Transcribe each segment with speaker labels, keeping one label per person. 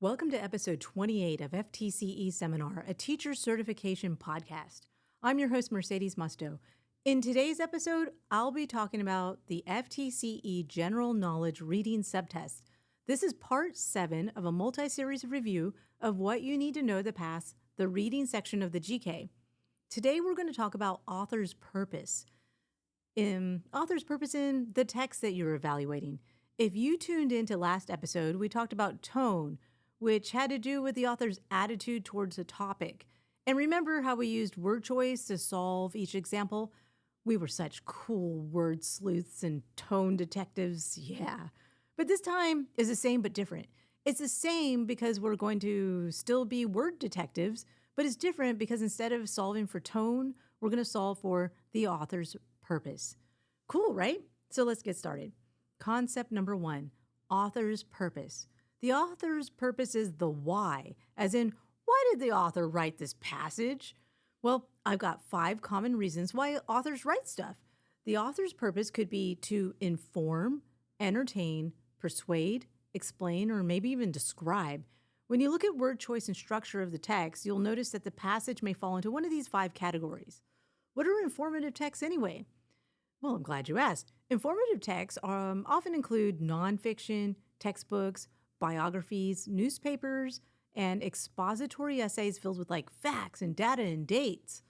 Speaker 1: Welcome to episode 28 of FTCE Seminar, a teacher certification podcast. I'm your host, Mercedes Musto. In today's episode, I'll be talking about the FTCE General Knowledge Reading Subtest. This is part 7 of a multi-series review of what you need to know to pass the reading section of the GK. Today, we're going to talk about author's purpose. Author's purpose in the text that you're evaluating. If you tuned into last episode, we talked about tone, which had to do with the author's attitude towards a topic. And remember how we used word choice to solve each example? We were such cool word sleuths and tone detectives, yeah. But this time is the same but different. It's the same because we're going to still be word detectives, but it's different because instead of solving for tone, we're going to solve for the author's purpose. Cool, right? So let's get started. Concept number 1, author's purpose. The author's purpose is the why, as in, why did the author write this passage? Well, I've got 5 common reasons why authors write stuff. The author's purpose could be to inform, entertain, persuade, explain, or maybe even describe. When you look at word choice and structure of the text, you'll notice that the passage may fall into one of these 5 categories. What are informative texts anyway? Well, I'm glad you asked. Informative texts often include nonfiction, textbooks, biographies, newspapers, and expository essays filled with facts and data and dates.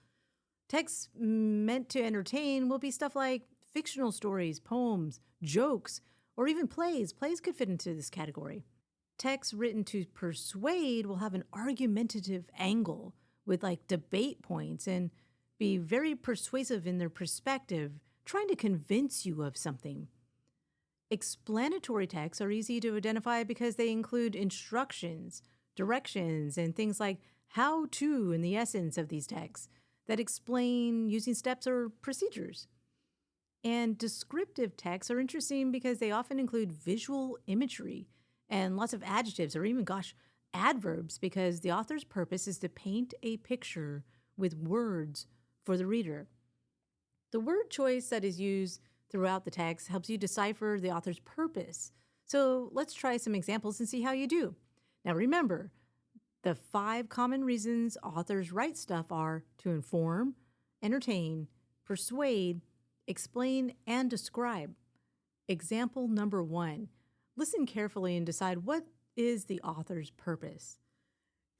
Speaker 1: Texts meant to entertain will be stuff like fictional stories, poems, jokes, or even plays. Plays could fit into this category. Texts written to persuade will have an argumentative angle with debate points and be very persuasive in their perspective, trying to convince you of something. Explanatory texts are easy to identify because they include instructions, directions, and things like how to in the essence of these texts that explain using steps or procedures. And descriptive texts are interesting because they often include visual imagery and lots of adjectives or even, adverbs because the author's purpose is to paint a picture with words for the reader. The word choice that is used throughout the text helps you decipher the author's purpose. So let's try some examples and see how you do. Now remember, the 5 common reasons authors write stuff are to inform, entertain, persuade, explain, and describe. Example number 1. Listen carefully and decide what is the author's purpose.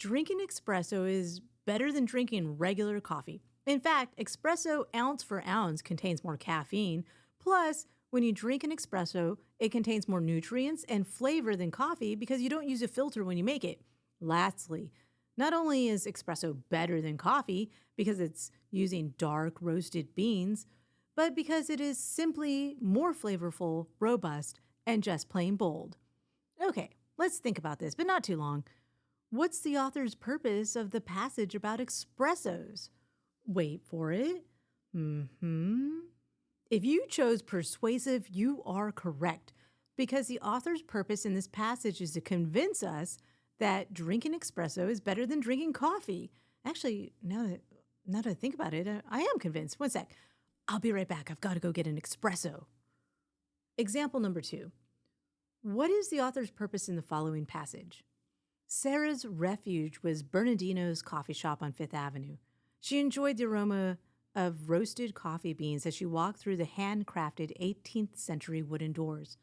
Speaker 1: Drinking espresso is better than drinking regular coffee. In fact, espresso ounce for ounce contains more caffeine. Plus, when you drink an espresso, it contains more nutrients and flavor than coffee because you don't use a filter when you make it. Lastly, not only is espresso better than coffee because it's using dark roasted beans, but because it is simply more flavorful, robust, and just plain bold. Okay, let's think about this, but not too long. What's the author's purpose of the passage about espressos? Wait for it. If you chose persuasive, you are correct, because the author's purpose in this passage is to convince us that drinking espresso is better than drinking coffee. Actually, now that I think about it, I am convinced. One sec. I'll be right back. I've got to go get an espresso. Example number 2. What is the author's purpose in the following passage? Sarah's refuge was Bernardino's coffee shop on 5th Avenue. She enjoyed the aroma of roasted coffee beans as she walked through the handcrafted 18th century wooden doors,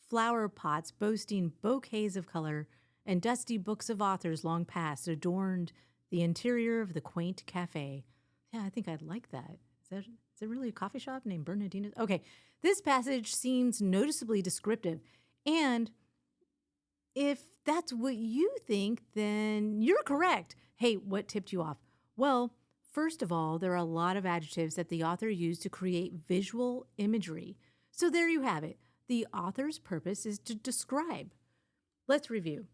Speaker 1: flower pots boasting bouquets of color, and dusty books of authors long past adorned the interior of the quaint cafe. Yeah, I think I'd like that. Is it really a coffee shop named Bernardino's? Okay, this passage seems noticeably descriptive, and if that's what you think, then you're correct. Hey, what tipped you off? Well, first of all, there are a lot of adjectives that the author used to create visual imagery. So there you have it. The author's purpose is to describe. Let's review.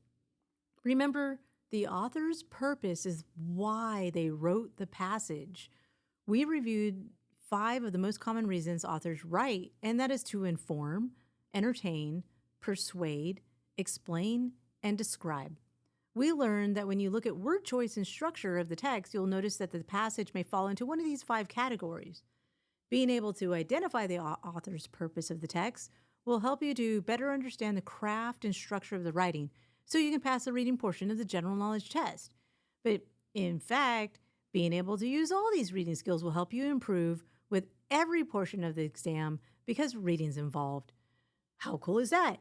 Speaker 1: Remember, the author's purpose is why they wrote the passage. We reviewed 5 of the most common reasons authors write, and that is to inform, entertain, persuade, explain, and describe. We learned that when you look at word choice and structure of the text, you'll notice that the passage may fall into one of these 5 categories. Being able to identify the author's purpose of the text will help you to better understand the craft and structure of the writing, so you can pass the reading portion of the general knowledge test. But in fact, being able to use all these reading skills will help you improve with every portion of the exam because reading's involved. How cool is that?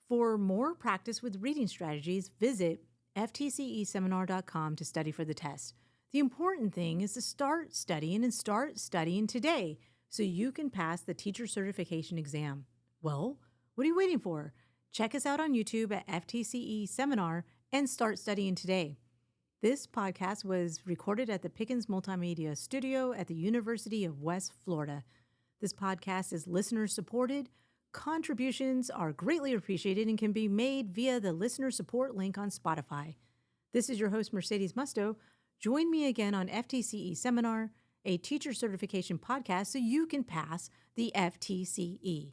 Speaker 1: For more practice with reading strategies, visit ftceseminar.com to study for the test. The important thing is to start studying and start studying today so you can pass the teacher certification exam. Well, what are you waiting for? Check us out on YouTube at FTCE Seminar and start studying today. This podcast was recorded at the Pickens Multimedia Studio at the University of West Florida. This podcast is listener supported. Contributions are greatly appreciated and can be made via the listener support link on Spotify. This is your host, Mercedes Musto. Join me again on FTCE Seminar, a teacher certification podcast so you can pass the FTCE.